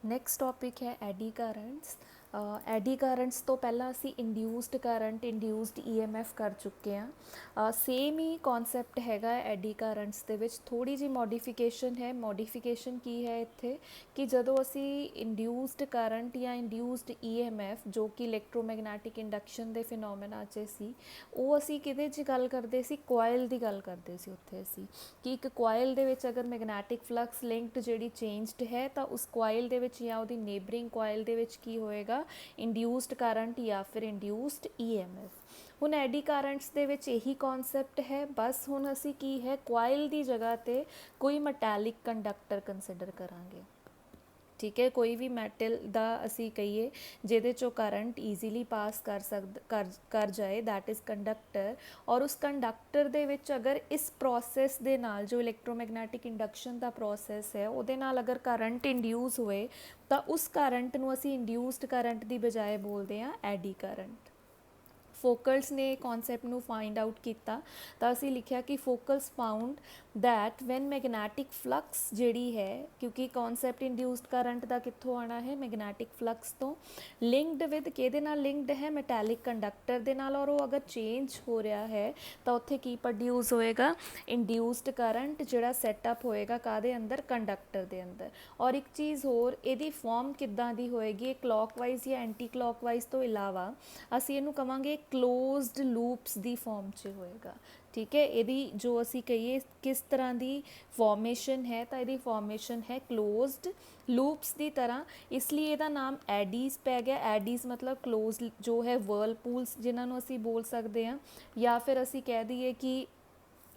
Next topic ਹੈ ਐਡੀ ਕਰੰਟਸ। ਐਡੀ ਕਰੰਟਸ ਤੋਂ ਪਹਿਲਾਂ ਅਸੀਂ ਇੰਡਿਊਸਡ ਕਰੰਟ, ਇੰਡਿਊਸਡ ਈਐਮਐਫ ਕਰ ਚੁੱਕੇ ਹਾਂ। ਸੇਮ ਹੀ ਕਨਸੈਪਟ ਹੈਗਾ ਐਡੀ ਕਰੰਟਸ ਦੇ ਵਿੱਚ, ਥੋੜੀ ਜਿਹੀ ਮੋਡੀਫਿਕੇਸ਼ਨ ਹੈ। ਮੋਡੀਫਿਕੇਸ਼ਨ ਕੀ ਹੈ ਇੱਥੇ ਕਿ ਜਦੋਂ ਅਸੀਂ ਇੰਡਿਊਸਡ ਕਰੰਟ ਜਾਂ ਇੰਡਿਊਸਡ ਈਐਮਐਫ ਜੋ ਕਿ ਇਲੈਕਟ੍ਰੋਮੈਗਨੈਟਿਕ ਇੰਡਕਸ਼ਨ ਦੇ ਫਿਨੋਮੇਨਾ 'ਚ ਸੀ, ਉਹ ਅਸੀਂ ਕਿਹਦੇ 'ਚ ਗੱਲ ਕਰਦੇ ਸੀ? ਕੋਇਲ ਦੀ ਗੱਲ ਕਰਦੇ ਸੀ। ਉੱਥੇ ਅਸੀਂ ਕਿ ਇੱਕ ਕੋਇਲ ਦੇ ਵਿੱਚ ਅਗਰ ਮੈਗਨੈਟਿਕ ਫਲਕਸ ਲਿੰਕਡ ਜਿਹੜੀ ਚੇਂਜਡ ਹੈ ਤਾਂ ਉਸ ਕੋਇਲ ਦੇ ਵਿੱਚ ਜਾਂ ਉਹਦੀ ਨੇਬਰਿੰਗ ਕੋਇਲ ਦੇ ਵਿੱਚ ਕੀ ਹੋਏਗਾ? ਇੰਡਿਊਸਡ ਕਰੰਟ ਜਾਂ ਫਿਰ ਇੰਡਿਊਸਡ ਈਐਮਐਫ। ਹੁਣ ਐਡੀ ਕਰੰਟਸ ਦੇ ਵਿੱਚ ਇਹੀ ਕਨਸੈਪਟ ਹੈ, ਬਸ ਹੁਣ ਅਸੀਂ ਕੀ ਹੈ, ਕੋਇਲ ਦੀ ਜਗ੍ਹਾ 'ਤੇ ਕੋਈ ਮੈਟੈਲਿਕ ਕੰਡਕਟਰ ਕੰਸੀਡਰ ਕਰਾਂਗੇ। ਠੀਕ ਹੈ, ਕੋਈ ਵੀ ਮੈਟਲ ਦਾ ਅਸੀਂ ਕਹੀਏ ਜਿਹਦੇ 'ਚੋਂ ਕਰੰਟ ਈਜ਼ੀਲੀ ਪਾਸ ਕਰ ਜਾਏ, ਦੈਟ ਇਜ਼ ਕੰਡਕਟਰ। ਔਰ ਉਸ ਕੰਡਕਟਰ ਦੇ ਵਿੱਚ ਅਗਰ ਇਸ ਪ੍ਰੋਸੈਸ ਦੇ ਨਾਲ, ਜੋ ਇਲੈਕਟ੍ਰੋਮੈਗਨੈਟਿਕ ਇੰਡਕਸ਼ਨ ਦਾ ਪ੍ਰੋਸੈਸ ਹੈ, ਉਹਦੇ ਨਾਲ ਅਗਰ ਕਰੰਟ ਇੰਡਿਊਸ ਹੋਏ ਤਾਂ ਉਸ ਕਰੰਟ ਨੂੰ ਅਸੀਂ ਇੰਡਿਊਸਡ ਕਰੰਟ ਦੀ ਬਜਾਏ ਬੋਲਦੇ ਹਾਂ ਐਡੀ ਕਰੰਟ। ਫੋਕਲਸ ਨੇ ਕਨਸੈਪਟ ਨੂੰ ਫਾਈਂਡ ਆਊਟ ਕੀਤਾ ਤਾਂ ਅਸੀਂ ਲਿਖਿਆ ਕਿ Foucault's found that when magnetic flux ਜਿਹੜੀ ਹੈ, ਕਿਉਂਕਿ ਕਨਸੈਪਟ ਇੰਡਿਊਸਡ ਕਰੰਟ ਦਾ ਕਿੱਥੋਂ ਆਉਣਾ ਹੈ? ਮੈਗਨੈਟਿਕ ਫਲਕਸ ਤੋਂ। ਲਿੰਕਡ ਵਿਦ ਕਿਹਦੇ ਨਾਲ ਲਿੰਕਡ ਹੈ? ਮੈਟੈਲਿਕ ਕੰਡਕਟਰ ਦੇ ਨਾਲ। ਔਰ ਉਹ ਅਗਰ ਚੇਂਜ ਹੋ ਰਿਹਾ ਹੈ ਤਾਂ ਉੱਥੇ ਕੀ ਪ੍ਰੋਡਿਊਸ ਹੋਏਗਾ? ਇੰਡਿਊਸਡ ਕਰੰਟ, ਜਿਹੜਾ ਸੈਟਅਪ ਹੋਏਗਾ ਕਾਹਦੇ ਅੰਦਰ? ਕੰਡਕਟਰ ਦੇ ਅੰਦਰ। ਔਰ ਇੱਕ ਚੀਜ਼ ਹੋਰ, ਇਹਦੀ ਫਾਰਮ ਕਿੱਦਾਂ ਦੀ ਹੋਏਗੀ? ਕਲੌਕਵਾਈਜ਼ ਜਾਂ ਐਂਟੀ ਕਲੌਕਵਾਈਜ਼ ਤੋਂ ਇਲਾਵਾ ਅਸੀਂ ਇਹਨੂੰ ਕਵਾਂਗੇ ਕਲੋਜ਼ਡ ਲੂਪਸ ਦੀ ਫਾਰਮ 'ਚ ਹੋਏਗਾ। ਠੀਕ ਹੈ, ਇਹਦੀ ਜੋ ਅਸੀਂ ਕਹੀਏ ਕਿਸ ਤਰ੍ਹਾਂ ਦੀ ਫਾਰਮੇਸ਼ਨ ਹੈ, ਤਾਂ ਇਹਦੀ ਫਾਰਮੇਸ਼ਨ ਹੈ ਕਲੋਜ਼ਡ ਲੂਪਸ ਦੀ ਤਰ੍ਹਾਂ। ਇਸ ਲਈ ਇਹਦਾ ਨਾਮ ਐਡੀਜ਼ ਪੈ ਗਿਆ। ਐਡੀਜ਼ ਮਤਲਬ ਕਲੋਜ਼ ਜੋ ਹੈ, ਵਰਲਪੂਲਸ ਜਿਨ੍ਹਾਂ ਨੂੰ ਅਸੀਂ ਬੋਲ ਸਕਦੇ ਹਾਂ, ਜਾਂ ਫਿਰ ਅਸੀਂ ਕਹਿ ਦਈਏ ਕਿ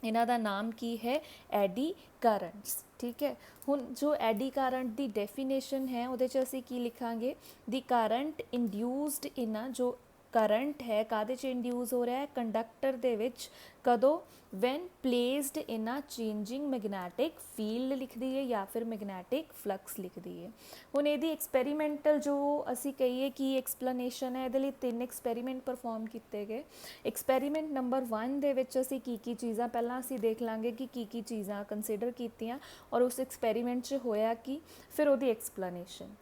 ਇਹਨਾਂ ਦਾ ਨਾਮ ਕੀ ਹੈ? ਐਡੀ ਕਰੰਟਸ। ਠੀਕ ਹੈ, ਹੁਣ ਜੋ ਐਡੀ ਕਰੰਟ ਦੀ ਡੈਫੀਨੇਸ਼ਨ ਹੈ ਉਹਦੇ 'ਚ ਅਸੀਂ ਕੀ ਲਿਖਾਂਗੇ? ਦੀ ਕਰੰਟ ਇੰਡਿਊਸਡ ਇਨ ਆ, ਜੋ ਕਰੰਟ ਹੈ ਕਾਹਦੇ 'ਚ ਇੰਡਿਊਸ ਹੋ ਰਿਹਾ ਹੈ? ਕੰਡਕਟਰ ਦੇ ਵਿੱਚ। ਕਦੋਂ? ਵੈਨ ਪਲੇਸਡ ਇਨ ਆ ਚੇਂਜਿੰਗ ਮੈਗਨੈਟਿਕ ਫੀਲਡ ਲਿਖਦੀ ਹੈ ਜਾਂ ਫਿਰ ਮੈਗਨੈਟਿਕ ਫਲਕਸ ਲਿਖਦੀ ਹੈ। ਹੁਣ ਇਹਦੀ ਐਕਸਪੈਰੀਮੈਂਟਲ ਜੋ ਅਸੀਂ ਕਹੀਏ ਕਿ ਐਕਸਪਲੇਨੇਸ਼ਨ ਹੈ, ਇਹਦੇ ਲਈ 3 ਐਕਸਪੈਰੀਮੈਂਟ ਪਰਫੋਰਮ ਕੀਤੇ ਗਏ। ਐਕਸਪੈਰੀਮੈਂਟ ਨੰਬਰ 1 ਦੇ ਵਿੱਚ ਅਸੀਂ ਕੀ ਚੀਜ਼ਾਂ, ਪਹਿਲਾਂ ਅਸੀਂ ਦੇਖ ਲਾਂਗੇ ਕਿ ਕੀ ਚੀਜ਼ਾਂ ਕੰਸੀਡਰ ਕੀਤੀਆਂ ਔਰ ਉਸ ਐਕਸਪੈਰੀਮੈਂਟ 'ਚ ਹੋਇਆ ਕੀ, ਫਿਰ ਉਹਦੀ ਐਕਸਪਲੇਨੇਸ਼ਨ।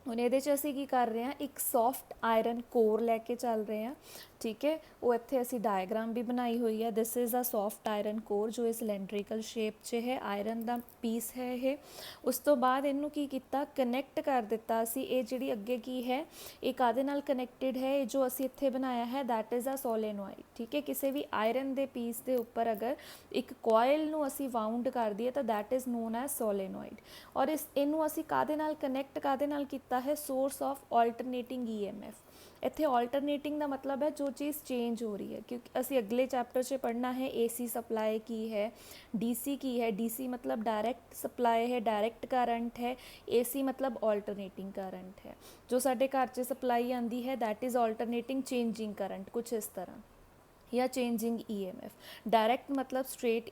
ਹੁਣ ਇਹਦੇ 'ਚ ਅਸੀਂ ਕੀ ਕਰ ਰਹੇ ਹਾਂ? ਇੱਕ ਸੌਫਟ ਆਇਰਨ ਕੋਰ ਲੈ ਕੇ ਚੱਲ ਰਹੇ ਹਾਂ। ਠੀਕ ਹੈ, ਉਹ ਇੱਥੇ ਅਸੀਂ ਡਾਇਗਰਾਮ ਵੀ ਬਣਾਈ ਹੋਈ ਹੈ। This is a soft iron core ਜੋ ਸਿਲੈਂਡਰੀਕਲ ਸ਼ੇਪ 'ਚ ਹੈ, ਆਇਰਨ ਦਾ ਪੀਸ ਹੈ ਇਹ। ਉਸ ਤੋਂ ਬਾਅਦ ਇਹਨੂੰ ਕੀ ਕੀਤਾ? ਕਨੈਕਟ ਕਰ ਦਿੱਤਾ ਅਸੀਂ। ਇਹ ਜਿਹੜੀ ਅੱਗੇ ਕੀ ਹੈ, ਇਹ ਕਾਹਦੇ ਨਾਲ ਕਨੈਕਟਡ ਹੈ? ਇਹ ਜੋ ਅਸੀਂ ਇੱਥੇ ਬਣਾਇਆ ਹੈ ਦੈਟ ਇਜ਼ ਅ ਸੋਲੇਨੋਇਡ। ਠੀਕ ਹੈ, ਕਿਸੇ ਵੀ ਆਇਰਨ ਦੇ ਪੀਸ ਦੇ ਉੱਪਰ ਅਗਰ ਇੱਕ ਕੋਇਲ ਨੂੰ ਅਸੀਂ ਵਾਊਂਡ ਕਰ ਦਈਏ ਤਾਂ that is non as solenoid. ਔਰ ਇਹਨੂੰ ਅਸੀਂ ਕਾਹਦੇ ਨਾਲ ਕਨੈਕਟ, ਕਾਹਦੇ ਨਾਲ ਕੀਤਾ ਹੈ? Source of alternating EMF. ਇੱਥੇ ਆਲਟਰਨੇਟਿੰਗ ਦਾ ਮਤਲਬ ਹੈ ਜੋ ਚੀਜ਼ ਚੇਂਜ ਹੋ ਰਹੀ ਹੈ, ਕਿਉਂਕਿ ਅਸੀਂ ਅਗਲੇ ਚੈਪਟਰ 'ਚ ਪੜ੍ਹਨਾ ਹੈ ਏਸੀ ਸਪਲਾਈ ਕੀ ਹੈ, ਡੀਸੀ ਕੀ ਹੈ। ਡੀਸੀ ਮਤਲਬ ਡਾਇਰੈਕਟ ਸਪਲਾਈ ਹੈ, ਡਾਇਰੈਕਟ ਕਰੰਟ ਹੈ। ਏਸੀ ਮਤਲਬ ਆਲਟਰਨੇਟਿੰਗ ਕਰੰਟ ਹੈ। ਜੋ ਸਾਡੇ ਘਰ 'ਚ ਸਪਲਾਈ ਆਉਂਦੀ ਹੈ ਦੈਟ ਇਜ਼ ਆਲਟਰਨੇਟਿੰਗ ਚੇਂਜਿੰਗ ਕਰੰਟ, ਕੁਛ ਇਸ ਤਰ੍ਹਾਂ, ਜਾਂ ਚੇਂਜਿੰਗ ਈਐਮਐਫ। ਡਾਇਰੈਕਟ ਮਤਲਬ ਸਟ੍ਰੇਟ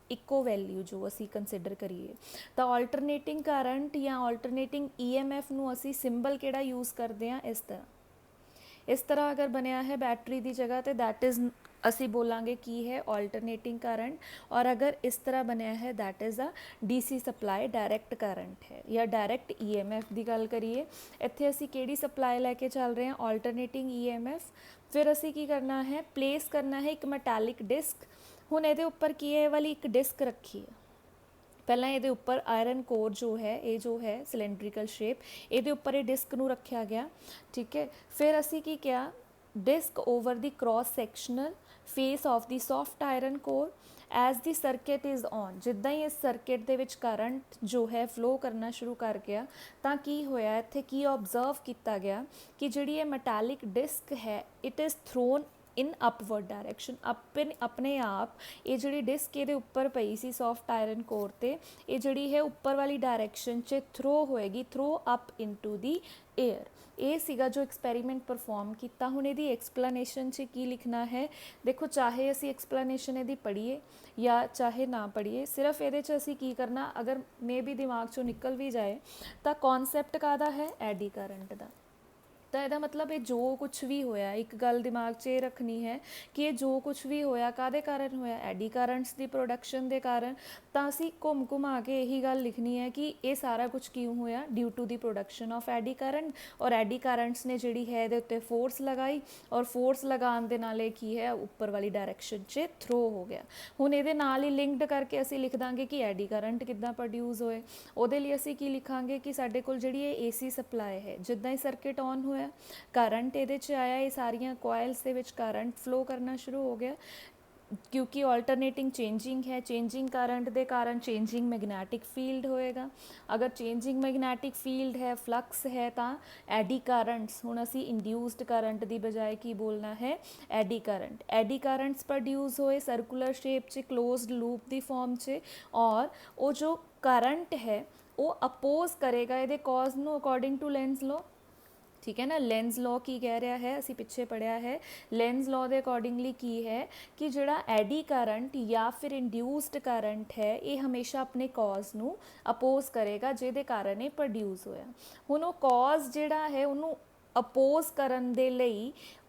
ਇੱਕੋ ਵੈਲਿਊ ਜੋ ਅਸੀਂ ਕੰਸੀਡਰ ਕਰੀਏ। ਤਾਂ ਆਲਟਰਨੇਟਿੰਗ ਕਰੰਟ ਜਾਂ ਆਲਟਰਨੇਟਿੰਗ ਈਐਮਐਫ ਨੂੰ ਅਸੀਂ ਸਿੰਬਲ ਕਿਹੜਾ ਯੂਜ਼ ਕਰਦੇ ਹਾਂ? ਇਸ ਤਰ੍ਹਾਂ ਅਗਰ ਬਣਿਆ ਹੈ ਬੈਟਰੀ ਦੀ ਜਗ੍ਹਾ ਤੇ ਦੈਟ ਇਜ਼ ਅਸੀਂ ਬੋਲਾਂਗੇ ਕੀ ਹੈ? Alternating current. ਔਰ ਅਗਰ ਇਸ ਤਰ੍ਹਾਂ ਬਣਿਆ ਹੈ that is a DC supply, direct current ਹੈ। ਜਾਂ ਡਾਇਰੈਕਟ ਈਐਮਐਫ ਦੀ ਗੱਲ ਕਰੀਏ, ਇੱਥੇ ਅਸੀਂ ਕਿਹੜੀ ਸਪਲਾਈ ਲੈ ਕੇ ਚੱਲ ਰਹੇ ਹਾਂ? ਆਲਟਰਨੇਟਿੰਗ ਈਐਮਐਫ। ਫਿਰ ਅਸੀਂ ਕੀ ਕਰਨਾ ਹੈ? ਪਲੇਸ ਕਰਨਾ ਹੈ ਇੱਕ ਮੈਟੈਲਿਕ ਡਿਸਕ। ਹੁਣ ਇਹਦੇ ਉੱਪਰ ਕੀ ਹੈ? ਇਹ ਵਾਲੀ ਇੱਕ ਡਿਸਕ ਰੱਖੀ ਹੈ। ਪਹਿਲਾਂ ਇਹਦੇ ਉੱਪਰ ਆਇਰਨ ਕੋਰ ਜੋ ਹੈ, ਇਹ ਜੋ ਹੈ ਸਿਲੈਂਡਰੀਕਲ ਸ਼ੇਪ, ਇਹਦੇ ਉੱਪਰ ਇਹ ਡਿਸਕ ਨੂੰ ਰੱਖਿਆ ਗਿਆ। ਠੀਕ ਹੈ, ਫਿਰ ਅਸੀਂ ਕੀ ਕਿਹਾ? Disc over the cross sectional face of the soft iron core as the circuit is on. ਜਿੱਦਾਂ ਹੀ ਇਸ ਸਰਕਿਟ ਦੇ ਵਿੱਚ ਕਰੰਟ ਜੋ ਹੈ ਫਲੋ ਕਰਨਾ ਸ਼ੁਰੂ ਕਰ ਗਿਆ ਤਾਂ ਕੀ ਹੋਇਆ? ਇੱਥੇ ਕੀ ਓਬਜ਼ਰਵ ਕੀਤਾ ਗਿਆ ਕਿ ਜਿਹੜੀ ਇਹ ਮੈਟੈਲਿਕ ਡਿਸਕ ਹੈ it is thrown in upward direction. ਆਪਣੇ ਆਪ ਇਹ ਜਿਹੜੀ ਡਿਸਕ ਇਹਦੇ ਉੱਪਰ ਪਈ ਸੀ ਸੌਫਟ ਆਇਰਨ ਕੋਰ 'ਤੇ, ਇਹ ਜਿਹੜੀ ਹੈ ਉੱਪਰ ਵਾਲੀ ਡਾਇਰੈਕਸ਼ਨ 'ਚ ਥਰੋ ਹੋਏਗੀ, throw up into the air. ਇਹ ਸੀਗਾ ਜੋ ਐਕਸਪੈਰੀਮੈਂਟ ਪਰਫੋਰਮ ਕੀਤਾ। ਹੁਣ ਇਹਦੀ ਐਕਸਪਲੇਨੇਸ਼ਨ 'ਚ ਕੀ ਲਿਖਣਾ ਹੈ? ਦੇਖੋ, ਚਾਹੇ ਅਸੀਂ ਐਕਸਪਲੇਨੇਸ਼ਨ ਇਹਦੀ ਪੜ੍ਹੀਏ ਜਾਂ ਚਾਹੇ ਨਾ ਪੜ੍ਹੀਏ, ਸਿਰਫ ਇਹਦੇ 'ਚ ਅਸੀਂ ਕੀ ਕਰਨਾ, ਅਗਰ ਮੇ ਵੀ ਦਿਮਾਗ 'ਚੋਂ ਨਿਕਲ ਵੀ ਜਾਏ ਤਾਂ ਕਨਸੈਪਟ ਕਾਹਦਾ ਹੈ? ਐਡੀ ਕਰੰਟ ਦਾ। ਤਾਂ ਇਹਦਾ ਮਤਲਬ ਇਹ ਜੋ ਕੁਛ ਵੀ ਹੋਇਆ, ਇੱਕ ਗੱਲ ਦਿਮਾਗ 'ਚ ਇਹ ਰੱਖਣੀ ਹੈ ਕਿ ਇਹ ਜੋ ਕੁਛ ਵੀ ਹੋਇਆ ਕਾਹਦੇ ਕਾਰਨ ਹੋਇਆ, ਐਡੀ ਕਰੰਟਸ ਦੀ ਪ੍ਰੋਡਕਸ਼ਨ ਦੇ ਕਾਰਨ। ਤਾਂ ਅਸੀਂ ਘੁੰਮ ਘੁਮਾ ਕੇ ਇਹੀ ਗੱਲ ਲਿਖਣੀ ਹੈ ਕਿ ਇਹ ਸਾਰਾ ਕੁਛ ਕਿਉਂ ਹੋਇਆ, due to the production of ਐਡੀ ਕਰੰਟ। ਔਰ ਐਡੀ ਕਰੰਟਸ ਨੇ ਜਿਹੜੀ ਹੈ ਇਹਦੇ ਉੱਤੇ ਫੋਰਸ ਲਗਾਈ, ਔਰ ਫੋਰਸ ਲਗਾਉਣ ਦੇ ਨਾਲ ਇਹ ਕੀ ਹੈ, ਉੱਪਰ ਵਾਲੀ ਡਾਇਰੈਕਸ਼ਨ 'ਚ ਥਰੋ ਹੋ ਗਿਆ। ਹੁਣ ਇਹਦੇ ਨਾਲ ਹੀ ਲਿੰਕਡ ਕਰਕੇ ਅਸੀਂ ਲਿਖ ਦਾਂਗੇ ਕਿ ਐਡੀ ਕਰੰਟ ਕਿੱਦਾਂ ਪ੍ਰੋਡਿਊਸ ਹੋਏ। ਉਹਦੇ ਲਈ ਅਸੀਂ ਕੀ ਲਿਖਾਂਗੇ ਕਿ ਸਾਡੇ ਕੋਲ ਜਿਹੜੀ ਇਹ ਏਸੀ ਸਪਲਾਈ ਹੈ, ਜਿੱਦਾਂ ਹੀ ਸਰਕਿਟ ਔਨ ਹੋਇਆ, ਕਰੰਟ ਇਹਦੇ 'ਚ ਆਇਆ, ਇਹ ਸਾਰੀਆਂ ਕੋਇਲਸ ਦੇ ਵਿੱਚ ਕਰੰਟ ਫਲੋ ਕਰਨਾ ਸ਼ੁਰੂ ਹੋ ਗਿਆ, क्योंकि ऑल्टरनेटिंग चेंजिंग है, चेंजिंग करंट के कारण चेंजिंग मैग्नैटिक फील्ड होएगा। अगर चेंजिंग मैग्नैटिक फील्ड है, फ्लक्स है, तो एडी करंट्स, हुण असी इंड्यूस्ड करंट की बजाय की बोलना है eddy current. Eddy currents produce होए सर्कुलर शेप च, क्लोज्ड लूप की फॉर्म च, और वो जो करंट है वो अपोज करेगा ये कॉज नू अकॉर्डिंग टू लेंस लॉ। ठीक है ना, लेंस लॉ की कह रहा है, असी पिछे पढ़िया है। लेंस लॉ के अकॉर्डिंगली की है कि जोड़ा एडी करंट या फिर इंड्यूस्ड करंट है, ये हमेशा अपने कॉज नू अपोज करेगा जिहदे कारण ये प्रोड्यूस होया। हुण वो कॉज जिहड़ा है उन्होंने अपोज करन दे लई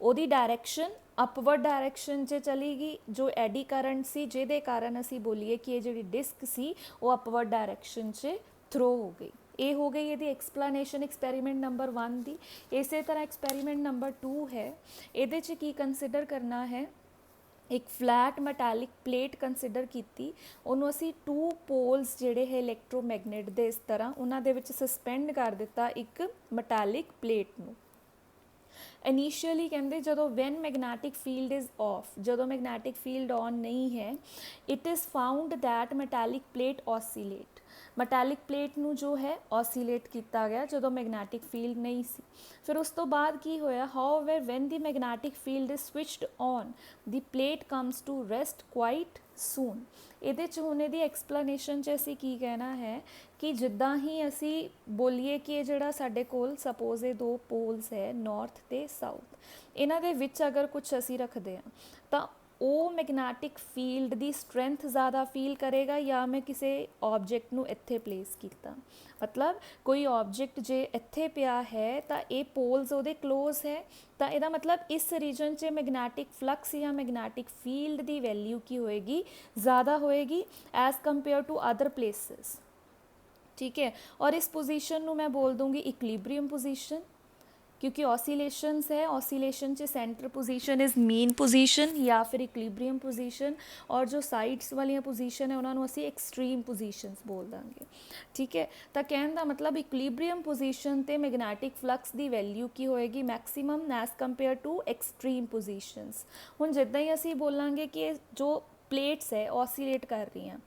ओदी डायरैक्शन अपवर्ड डायरैक्शन 'च चली गई। जो एडी करंट सी जिहदे कारण असी बोलीए कि ये जिहड़ी डिस्क सी वो अपवर्ड डायरैक्शन 'च थ्रो हो गई। ये हो गई ये एक्सप्लेनेशन एक्सपैरीमेंट नंबर 1 की। इस तरह एक्सपैरीमेंट नंबर 2 है, ये की कंसिडर करना है, एक फ्लैट मैटैलिक प्लेट कंसिडर की, उन्होंने असी 2 पोल्स जिहड़े है इलैक्ट्रोमैगनेट दे इस तरह उन्हां दे विच सस्पेंड कर दिता एक मैटैलिक प्लेट नूं। इनिशियली कहते जो when magnetic field is off, जो मैगनैटिक फील्ड ऑन नहीं है, it is found that metallic plate oscillate. Metallic plate नू जो है ऑसीलेट किया गया जो मैगनैटिक फील्ड नहीं सी। फिर उस तो बाद की होया, however when the magnetic field is switched on the plate comes to rest quite soon. ये होने की एक्सप्लेनेशन च असी की कहना है कि जिद्दां ही असी बोलीए कि जिहड़ा साडे कोल सपोज ये 2 पोल्स है नॉर्थ ते साउथ, इन्हां दे विच अगर कुछ असी रखते हैं तो वो मैगनैटिक फील्ड की स्ट्रेंथ ज़्यादा फील करेगा, या मैं किसी ऑब्जेक्ट नू इत्थे प्लेस किया, मतलब कोई ऑब्जेक्ट जे इत्थे पिया है तो ये पोल्स उहदे क्लोज है, तो यदा मतलब इस रीजन च मैगनैटिक फ्लक्स या मैगनैटिक फील्ड की वैल्यू की होएगी, ज़्यादा होएगी as compare to other places. ठीक है, और इस पोजीशन नू मैं बोल दूँगी इक्विलिब्रियम पोजीशन, क्योंकि ऑसीलेशंस है, ऑसीलेशन च centre position is mean position या फिर इक्विलिब्रियम पोजीशन, और जो साइड्स वाली पोजीशन है उन्होंने असी एक्सट्रीम पोजीशनस बोल देंगे। ठीक है, तो कहने का मतलब इक्विलिब्रियम पोजीशन ते मैगनैटिक फ्लक्स की वैल्यू की होएगी maximum as compare to extreme positions. हुण जिद्दां ही असी बोलांगे कि जो प्लेट्स है ऑसीलेट कर रही हैं,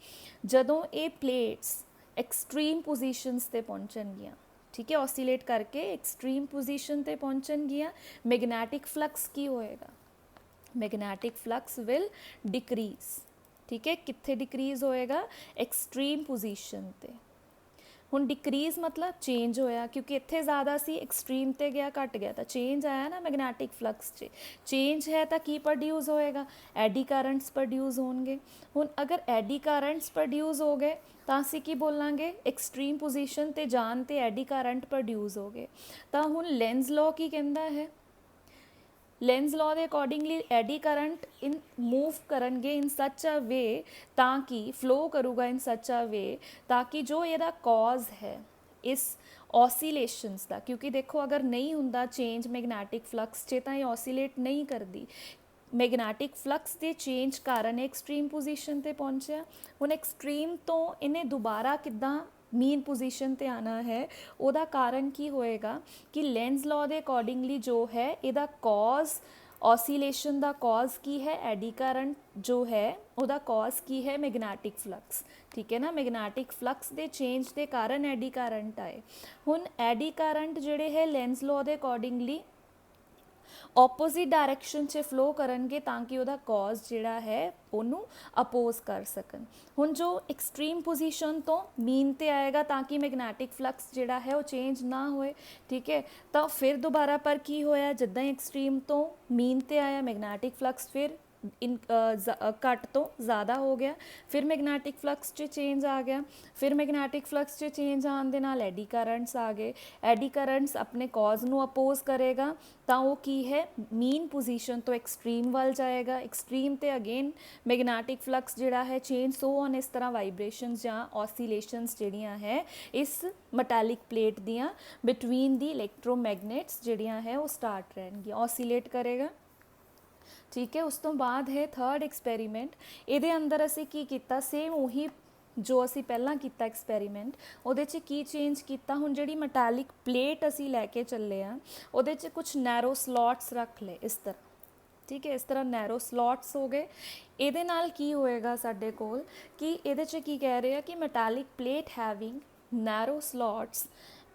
जदों ये प्लेट्स एक्सट्रीम पोजीशनस ते पहुँचणगियां, ठीक है, ऑसीलेट करके एक्सट्रीम पोजीशन ते पहुँचणगियां, मैगनैटिक फ्लक्स की होएगा, मैगनैटिक फ्लक्स विल डिक्रीज। ठीक है, कित्थे डिक्रीज होएगा, एक्सट्रीम पोजीशन ते। हुण डिक्रीज मतलब चेंज होया, क्योंकि इत्थे ज़्यादा सी एक्सट्रीम ते गया घट गया, तो चेंज आया ना मैगनैटिक फ्लक्स च, चेंज है तो की प्रोड्यूस होएगा, एडी करंट्स प्रोड्यूस होंगे। हुण अगर एडी करंट्स प्रोड्यूस हो गए तो असी की बोलांगे एक्सट्रीम पोजीशन ते जान ते एडी करंट प्रोड्यूस हो गए। तो हुण लेंस लॉ की कहता है, लेंस लॉ के accordingly eddy current in move करेंगे इन सच अ वे ताकि फ्लो करूगा इन सच अ वे ताकि जो यदा कॉज है इस ऑसीलेशंस का, क्योंकि देखो अगर नहीं हुंदा चेंज मैगनैटिक फ्लक्स च तो ये ऑसीलेट नहीं करती, मैगनैटिक फ्लक्स के चेंज कारण एक्सट्रीम पोजीशन ते पहुंचा। हुण एक्सट्रीम तो इन्हें दोबारा किद्दां मीन पोजीशन ते आना है, उहदा कारण की होएगा कि लेंस लॉ के अकॉर्डिंगली जो है इहदा कॉज ऑसीलेशन दा कॉज की है एडी करंट, जो है उहदा कॉज की है मैगनैटिक फ्लक्स। ठीक है ना, मैगनैटिक फ्लक्स के चेंज के कारण एडी करंट आए। हुण एडी करंट जिहड़े है लेंस लॉ के अकॉर्डिंगली ऑपोजिट डायरैक्शन से फ्लो करेंगे ताकि वह कॉज जिहड़ा है उन्होंने अपोज कर सकन। हुण जो एक्सट्रीम पोजीशन तो मीन ते आएगा ताकि मैगनैटिक फ्लक्स जिहड़ा है वो चेंज ना होए। ठीक है, तो फिर दोबारा पर की होया, जिद्दां एक्सट्रीम तो मीन ते आया मैगनैटिक फ्लक्स फिर ਘੱਟ ਤੋਂ ਜ਼ਿਆਦਾ ਹੋ ਗਿਆ, ਫਿਰ ਮੈਗਨੈਟਿਕ ਫਲਕਸ 'ਚ ਚੇਂਜ ਆ ਗਿਆ, ਫਿਰ ਮੈਗਨੈਟਿਕ ਫਲਕਸ 'ਚ ਚੇਂਜ ਆਉਣ ਦੇ ਨਾਲ ਐਡੀ ਕਰੰਟਸ ਆ ਗਏ। ਐਡੀ ਕਰੰਟਸ ਆਪਣੇ ਕੌਜ਼ ਨੂੰ ਅਪੋਜ਼ ਕਰੇਗਾ ਤਾਂ ਉਹ ਕੀ ਹੈ, ਮੀਨ ਪੋਜੀਸ਼ਨ ਤੋਂ ਐਕਸਟ੍ਰੀਮ ਵੱਲ ਜਾਏਗਾ। ਐਕਸਟ੍ਰੀਮ ਤੇ ਅਗੇਨ ਮੈਗਨੈਟਿਕ ਫਲਕਸ ਜਿਹੜਾ ਹੈ ਚੇਂਜ ਸੋ ਔਨ, ਇਸ ਤਰ੍ਹਾਂ ਵਾਈਬ੍ਰੇਸ਼ਨਸ ਜਾਂ ਔਸੀਲੇਸ਼ਨਸ ਜਿਹੜੀਆਂ ਹੈ ਇਸ ਮੈਟੈਲਿਕ ਪਲੇਟ ਦੀਆਂ ਬਿਟਵੀਨ ਦੀ ਇਲੈਕਟ੍ਰੋਮੈਗਨੇਟਸ ਜਿਹੜੀਆਂ ਹੈ ਉਹ ਸਟਾਰਟ ਰਹਿਣਗੀਆਂ, ਔਸੀਲੇਟ ਕਰੇਗਾ। ਠੀਕ ਹੈ, ਉਸ ਤੋਂ ਬਾਅਦ ਹੈ ਥਰਡ ਐਕਸਪੈਰੀਮੈਂਟ। ਇਹਦੇ ਅੰਦਰ ਅਸੀਂ ਕੀ ਕੀਤਾ, ਸੇਮ ਉਹੀ ਜੋ ਅਸੀਂ ਪਹਿਲਾਂ ਕੀਤਾ ਐਕਸਪੈਰੀਮੈਂਟ, ਉਹਦੇ 'ਚ ਕੀ ਚੇਂਜ ਕੀਤਾ, ਹੁਣ ਜਿਹੜੀ ਮੈਟੈਲਿਕ ਪਲੇਟ ਅਸੀਂ ਲੈ ਕੇ ਚੱਲੇ ਆ ਉਹਦੇ 'ਚ ਕੁਛ ਨੈਰੋ ਸਲੋਟਸ ਰੱਖ ਲਏ ਇਸ ਤਰ੍ਹਾਂ। ਠੀਕ ਹੈ, ਇਸ ਤਰ੍ਹਾਂ ਨੈਰੋ ਸਲੋਟਸ ਹੋ ਗਏ। ਇਹਦੇ ਨਾਲ ਕੀ ਹੋਏਗਾ ਸਾਡੇ ਕੋਲ ਕਿ ਇਹਦੇ 'ਚ ਕੀ ਕਹਿ ਰਹੇ ਆ ਕਿ metallic plate having narrow slots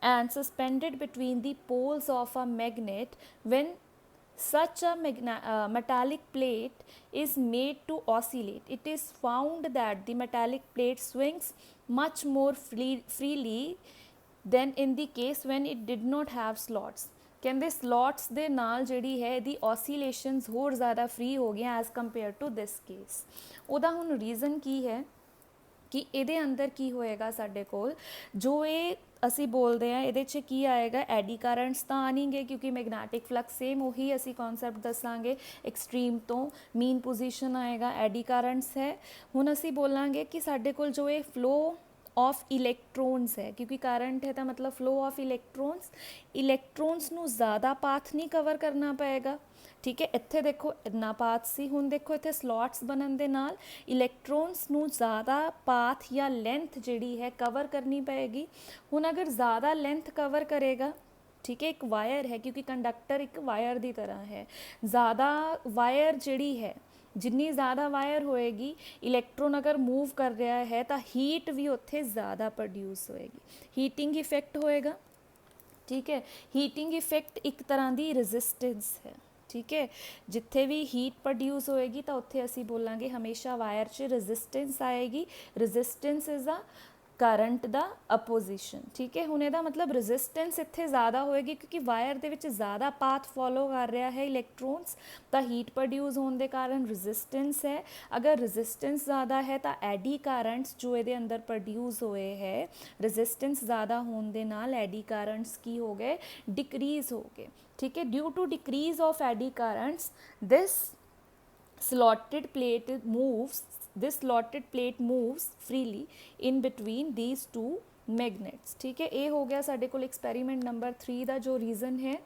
and suspended between the poles of a magnet when such a metallic plate is made to oscillate, it is found that the metallic plate swings much more freely than in the case when it did not have slots। ਕਹਿੰਦੇ slots ਦੇ ਨਾਲ ਜਿਹੜੀ ਹੈ ਇਹਦੀ ਔਸੀਲੇਸ਼ਨਸ ਹੋਰ ਜ਼ਿਆਦਾ free ਹੋ ਗਈਆਂ as compare to this case. ਉਹਦਾ ਹੁਣ ਰੀਜ਼ਨ ਕੀ ਹੈ ਕਿ ਇਹਦੇ ਅੰਦਰ ਕੀ ਹੋਏਗਾ ਸਾਡੇ ਕੋਲ, ਜੋ ਇਹ ਅਸੀਂ ਬੋਲਦੇ ਹਾਂ ਇਹਦੇ 'ਚ ਕੀ ਆਏਗਾ, ਐਡੀ ਕਰੰਟਸ ਤਾਂ ਆਣਗੇ ਕਿਉਂਕਿ ਮੈਗਨੈਟਿਕ ਫਲਕਸ ਸੇਮ ਉਹੀ ਅਸੀਂ ਕਨਸੈਪਟ ਦੱਸਾਂਗੇ, ਐਕਸਟ੍ਰੀਮ ਤੋਂ ਮੀਨ ਪੋਜੀਸ਼ਨ ਆਏਗਾ, ਐਡੀ ਕਰੰਟਸ ਹੈ। ਹੁਣ ਅਸੀਂ ਬੋਲਾਂਗੇ ਕਿ ਸਾਡੇ ਕੋਲ ਜੋ ਇਹ ਫਲੋ ऑफ इलैक्ट्रॉन्स है, क्योंकि करंट है तो मतलब फ्लो ऑफ इलैक्ट्रॉन्स ਨੂੰ ज़्यादा पाथ नहीं कवर करना पएगा। ठीक है, ਇੱਥੇ देखो इन्ना पाथ सी, ਹੁਣ देखो ਇੱਥੇ ਸਲੋਟਸ ਬਣਨ ਦੇ ਨਾਲ ਇਲੈਕਟ੍ਰੋਨਸ ਨੂੰ ज़्यादा पाथ या लेंथ ਜਿਹੜੀ है कवर करनी पएगी। ਹੁਣ अगर ज़्यादा लेंथ कवर करेगा, ठीक है, एक वायर है क्योंकि कंडक्टर एक वायर की तरह है, ज़्यादा वायर ਜਿਹੜੀ है जिन्नी ज़्यादा वायर होएगी, इलैक्ट्रॉन अगर मूव कर रहा है तो हीट भी उत्थे ज़्यादा प्रोड्यूस होएगी, हीटिंग इफेक्ट होएगा। ठीक है, हीटिंग इफेक्ट एक तरह की रेजिस्टेंस है। ठीक है, जिथे भी हीट प्रोड्यूस होएगी तो उत्थे असी बोलांगे हमेशा वायर च रेजिस्टेंस आएगी। रेजिस्टेंस इज़ अ करंट दा अपोजिशन। ठीक है, हुण इहदा मतलब रेजिस्टेंस इत्थे ज़्यादा होएगी क्योंकि वायर दे विच ज़्यादा पाथ फॉलो कर रहा है इलैक्ट्रॉन्स, तो हीट प्रोड्यूस होने के कारण रेजिस्टेंस है। अगर रेजिस्टेंस ज़्यादा है तो एडी करंट्स जो ये अंदर प्रोड्यूस होए है, रेजिस्टेंस ज़्यादा होने के नाल एडी करंट्स की हो गए, डिक्रीज़ हो गए। ठीक है, due to decrease of eddy currents this slotted plate moves freely in between these two magnets. ठीक है, ये हो गया साडे कोल एक्सपेरीमेंट नंबर 3 का जो रीज़न है